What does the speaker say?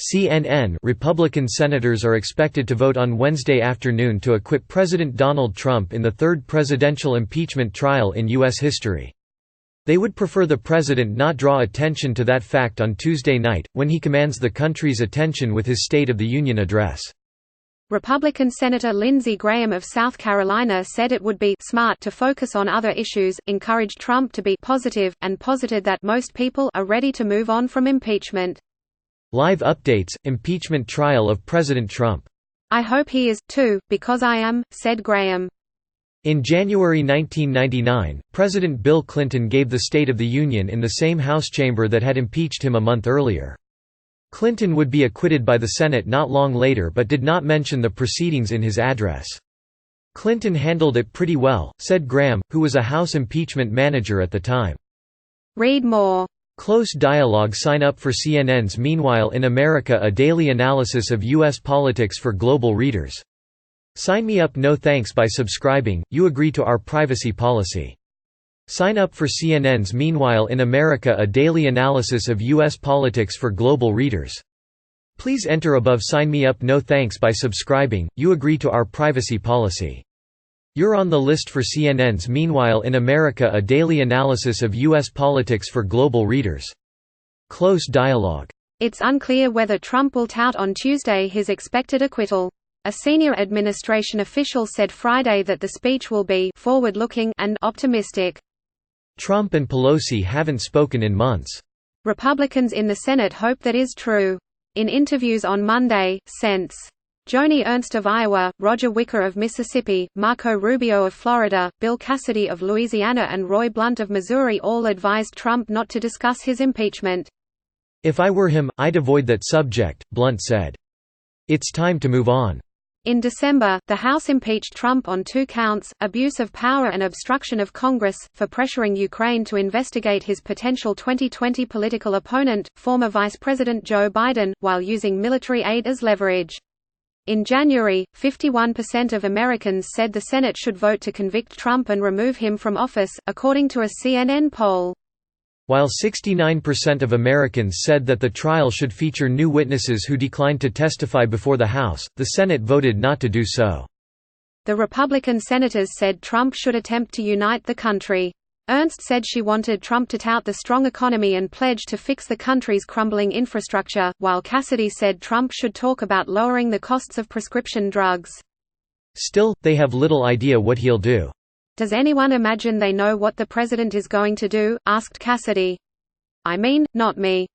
CNN Republican senators are expected to vote on Wednesday afternoon to acquit President Donald Trump in the third presidential impeachment trial in U.S. history. They would prefer the president not draw attention to that fact on Tuesday night, when he commands the country's attention with his State of the Union address. Republican Senator Lindsey Graham of South Carolina said it would be smart to focus on other issues, encouraged Trump to be positive, and posited that most people are ready to move on from impeachment. Live updates, impeachment trial of President Trump. "I hope he is, too, because I am," said Graham. In January 1999, President Bill Clinton gave the State of the Union in the same House chamber that had impeached him a month earlier. Clinton would be acquitted by the Senate not long later but did not mention the proceedings in his address. "Clinton handled it pretty well," said Graham, who was a House impeachment manager at the time. Read more. Close dialogue. Sign up for CNN's Meanwhile in America, a daily analysis of U.S. politics for global readers. Sign me up. No thanks. By subscribing, you agree to our privacy policy. Sign up for CNN's Meanwhile in America, a daily analysis of U.S. politics for global readers. Please enter above. Sign me up. No thanks. By subscribing, you agree to our privacy policy. You're on the list for CNN's Meanwhile in America, a daily analysis of U.S. politics for global readers. Close dialogue. It's unclear whether Trump will tout on Tuesday his expected acquittal. A senior administration official said Friday that the speech will be forward-looking and optimistic. Trump and Pelosi haven't spoken in months. Republicans in the Senate hope that is true. In interviews on Monday, Sens. Joni Ernst of Iowa, Roger Wicker of Mississippi, Marco Rubio of Florida, Bill Cassidy of Louisiana and Roy Blunt of Missouri all advised Trump not to discuss his impeachment. "If I were him, I'd avoid that subject," Blunt said. "It's time to move on." In December, the House impeached Trump on 2 counts, abuse of power and obstruction of Congress, for pressuring Ukraine to investigate his potential 2020 political opponent, former Vice President Joe Biden, while using military aid as leverage. In January, 51% of Americans said the Senate should vote to convict Trump and remove him from office, according to a CNN poll. While 69% of Americans said that the trial should feature new witnesses who declined to testify before the House, the Senate voted not to do so. The Republican senators said Trump should attempt to unite the country. Ernst said she wanted Trump to tout the strong economy and pledge to fix the country's crumbling infrastructure, while Cassidy said Trump should talk about lowering the costs of prescription drugs. Still, they have little idea what he'll do. "Does anyone imagine they know what the president is going to do?" asked Cassidy. "I mean, not me.